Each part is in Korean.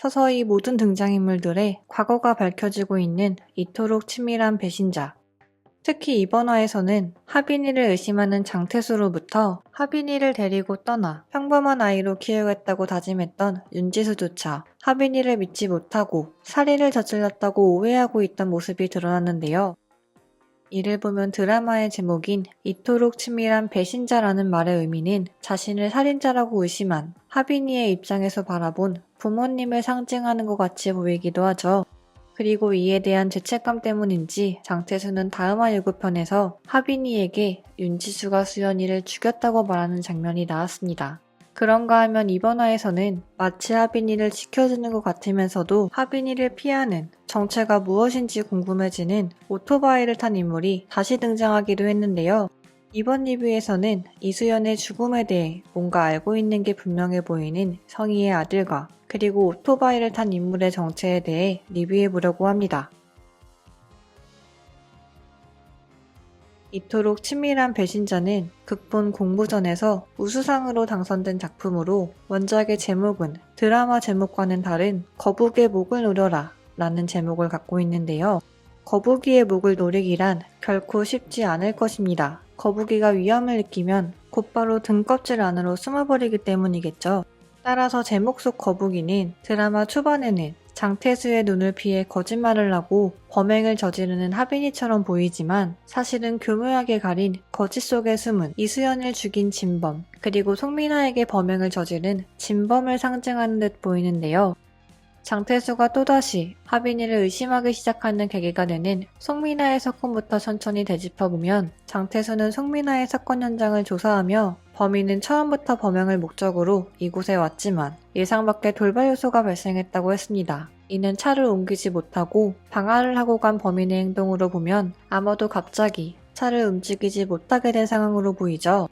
서서히 모든 등장인물들의 과거가 밝혀지고 있는 이토록 치밀한 배신자. 특히 이번 화에서는 하빈이를 의심하는 장태수로부터 하빈이를 데리고 떠나 평범한 아이로 키우겠다고 다짐했던 윤지수조차 하빈이를 믿지 못하고 살인을 저질렀다고 오해하고 있던 모습이 드러났는데요. 이를 보면 드라마의 제목인 이토록 치밀한 배신자라는 말의 의미는 자신을 살인자라고 의심한 하빈이의 입장에서 바라본 부모님을 상징하는 것 같이 보이기도 하죠. 그리고 이에 대한 죄책감 때문인지 장태수는 다음화 예고편에서 하빈이에게 윤지수가 수연이를 죽였다고 말하는 장면이 나왔습니다. 그런가 하면 이번 화에서는 마치 하빈이를 지켜주는 것 같으면서도 하빈이를 피하는 정체가 무엇인지 궁금해지는 오토바이를 탄 인물이 다시 등장하기도 했는데요. 이번 리뷰에서는 이수연의 죽음에 대해 뭔가 알고 있는 게 분명해 보이는 성희의 아들과 그리고 오토바이를 탄 인물의 정체에 대해 리뷰해보려고 합니다. 이토록 치밀한 배신자는 극본 공부전에서 우수상으로 당선된 작품으로 원작의 제목은 드라마 제목과는 다른 거북이의 목을 노려라 라는 제목을 갖고 있는데요. 거북이의 목을 노리기란 결코 쉽지 않을 것입니다. 거북이가 위험을 느끼면 곧바로 등껍질 안으로 숨어버리기 때문이겠죠. 따라서 제목 속 거북이는 드라마 초반에는 장태수의 눈을 피해 거짓말을 하고 범행을 저지르는 하빈이처럼 보이지만 사실은 교묘하게 가린 거짓 속에 숨은 이수연을 죽인 진범, 그리고 송민아에게 범행을 저지른 진범을 상징하는 듯 보이는데요. 장태수가 또다시 하빈이를 의심하기 시작하는 계기가 되는 송민아의 사건부터 천천히 되짚어보면 장태수는 송민아의 사건 현장을 조사하며 범인은 처음부터 범행을 목적으로 이곳에 왔지만 예상 밖의 돌발 요소가 발생했다고 했습니다. 이는 차를 옮기지 못하고 방화를 하고 간 범인의 행동으로 보면 아마도 갑자기 차를 움직이지 못하게 된 상황으로 보이죠.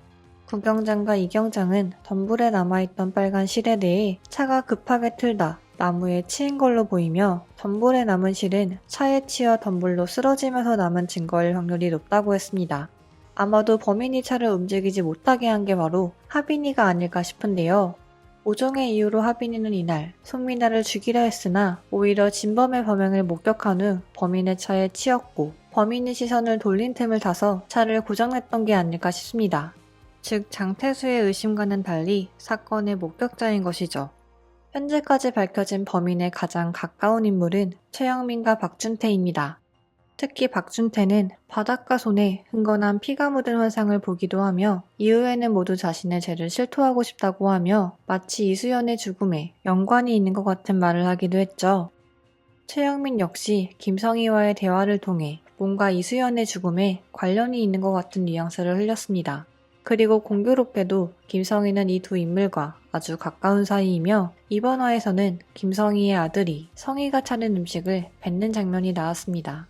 구경장과 이경장은 덤불에 남아있던 빨간 실에 대해 차가 급하게 틀다 나무에 치인 걸로 보이며 덤불에 남은 실은 차에 치여 덤불로 쓰러지면서 남은 증거일 확률이 높다고 했습니다. 아마도 범인이 차를 움직이지 못하게 한 게 바로 하빈이가 아닐까 싶은데요. 오종의 이유로 하빈이는 이날 송민아를 죽이려 했으나 오히려 진범의 범행을 목격한 후 범인의 차에 치였고 범인의 시선을 돌린 틈을 타서 차를 고장냈던 게 아닐까 싶습니다. 즉 장태수의 의심과는 달리 사건의 목격자인 것이죠. 현재까지 밝혀진 범인의 가장 가까운 인물은 최영민과 박준태입니다. 특히 박준태는 바닥과 손에 흥건한 피가 묻은 화상을 보기도 하며 이후에는 모두 자신의 죄를 실토하고 싶다고 하며 마치 이수연의 죽음에 연관이 있는 것 같은 말을 하기도 했죠. 최영민 역시 김성희와의 대화를 통해 뭔가 이수연의 죽음에 관련이 있는 것 같은 뉘앙스를 흘렸습니다. 그리고 공교롭게도 김성희는 이 두 인물과 아주 가까운 사이이며 이번 화에서는 김성희의 아들이 성희가 차린 음식을 뱉는 장면이 나왔습니다.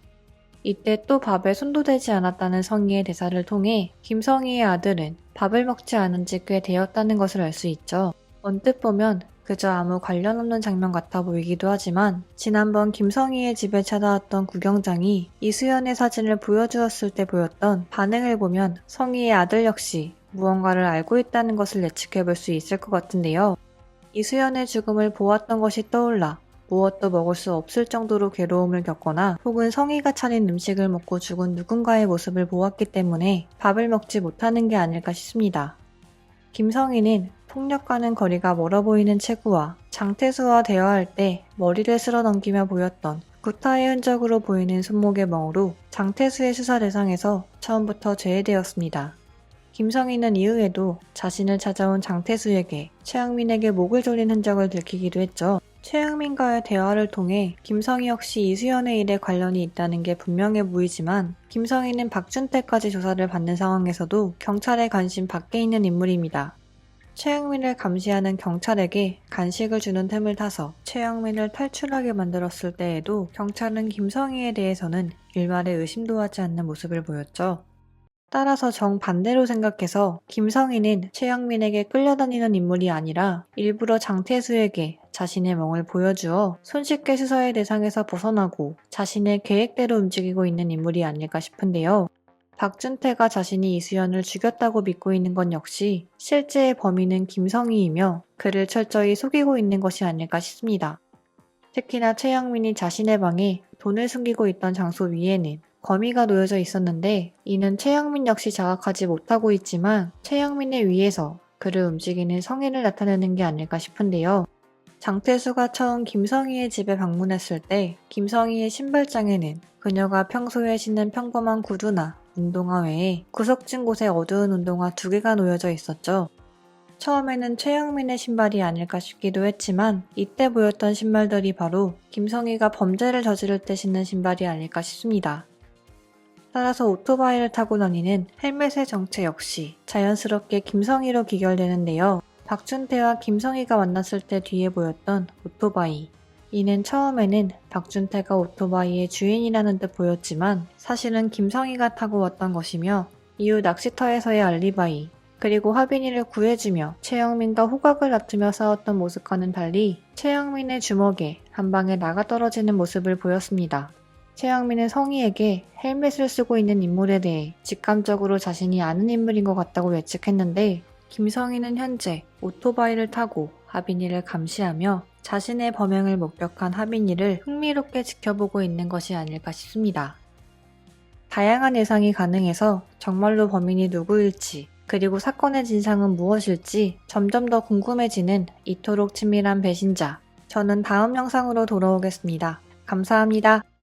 이때 또 밥에 손도 대지 않았다는 성희의 대사를 통해 김성희의 아들은 밥을 먹지 않은 지 꽤 되었다는 것을 알 수 있죠. 언뜻 보면 그저 아무 관련 없는 장면 같아 보이기도 하지만 지난번 김성희의 집에 찾아왔던 구경장이 이수연의 사진을 보여주었을 때 보였던 반응을 보면 성희의 아들 역시 무언가를 알고 있다는 것을 예측해볼 수 있을 것 같은데요. 이수연의 죽음을 보았던 것이 떠올라 무엇도 먹을 수 없을 정도로 괴로움을 겪거나 혹은 성희가 차린 음식을 먹고 죽은 누군가의 모습을 보았기 때문에 밥을 먹지 못하는 게 아닐까 싶습니다. 김성희는 폭력과는 거리가 멀어 보이는 체구와 장태수와 대화할 때 머리를 쓸어 넘기며 보였던 구타의 흔적으로 보이는 손목의 멍으로 장태수의 수사 대상에서 처음부터 제외되었습니다. 김성희는 이후에도 자신을 찾아온 장태수에게 최영민에게 목을 졸린 흔적을 들키기도 했죠. 최영민과의 대화를 통해 김성희 역시 이수연의 일에 관련이 있다는 게 분명해 보이지만 김성희는 박준태까지 조사를 받는 상황에서도 경찰의 관심 밖에 있는 인물입니다. 최영민을 감시하는 경찰에게 간식을 주는 틈을 타서 최영민을 탈출하게 만들었을 때에도 경찰은 김성희에 대해서는 일말의 의심도 하지 않는 모습을 보였죠. 따라서 정반대로 생각해서 김성희는 최영민에게 끌려다니는 인물이 아니라 일부러 장태수에게 자신의 멍을 보여주어 손쉽게 수사의 대상에서 벗어나고 자신의 계획대로 움직이고 있는 인물이 아닐까 싶은데요. 박준태가 자신이 이수연을 죽였다고 믿고 있는 건 역시 실제의 범인은 김성희이며 그를 철저히 속이고 있는 것이 아닐까 싶습니다. 특히나 최영민이 자신의 방에 돈을 숨기고 있던 장소 위에는 거미가 놓여져 있었는데 이는 최영민 역시 자각하지 못하고 있지만 최영민의 위에서 그를 움직이는 성의를 나타내는 게 아닐까 싶은데요. 장태수가 처음 김성희의 집에 방문했을 때 김성희의 신발장에는 그녀가 평소에 신는 평범한 구두나 운동화 외에 구석진 곳에 어두운 운동화 2개가 놓여져 있었죠. 처음에는 최영민의 신발이 아닐까 싶기도 했지만 이때 보였던 신발들이 바로 김성희가 범죄를 저지를 때 신는 신발이 아닐까 싶습니다. 따라서 오토바이를 타고 다니는 헬멧의 정체 역시 자연스럽게 김성희로 귀결되는데요. 박준태와 김성희가 만났을 때 뒤에 보였던 오토바이. 이는 처음에는 박준태가 오토바이의 주인이라는 듯 보였지만 사실은 김성희가 타고 왔던 것이며 이후 낚시터에서의 알리바이, 그리고 하빈이를 구해주며 최영민과 호각을 다투며 싸웠던 모습과는 달리 최영민의 주먹에 한 방에 나가 떨어지는 모습을 보였습니다. 최영민은 성희에게 헬멧을 쓰고 있는 인물에 대해 직감적으로 자신이 아는 인물인 것 같다고 예측했는데 김성희는 현재 오토바이를 타고 하빈이를 감시하며 자신의 범행을 목격한 하빈이를 흥미롭게 지켜보고 있는 것이 아닐까 싶습니다. 다양한 예상이 가능해서 정말로 범인이 누구일지 그리고 사건의 진상은 무엇일지 점점 더 궁금해지는 이토록 치밀한 배신자. 저는 다음 영상으로 돌아오겠습니다. 감사합니다.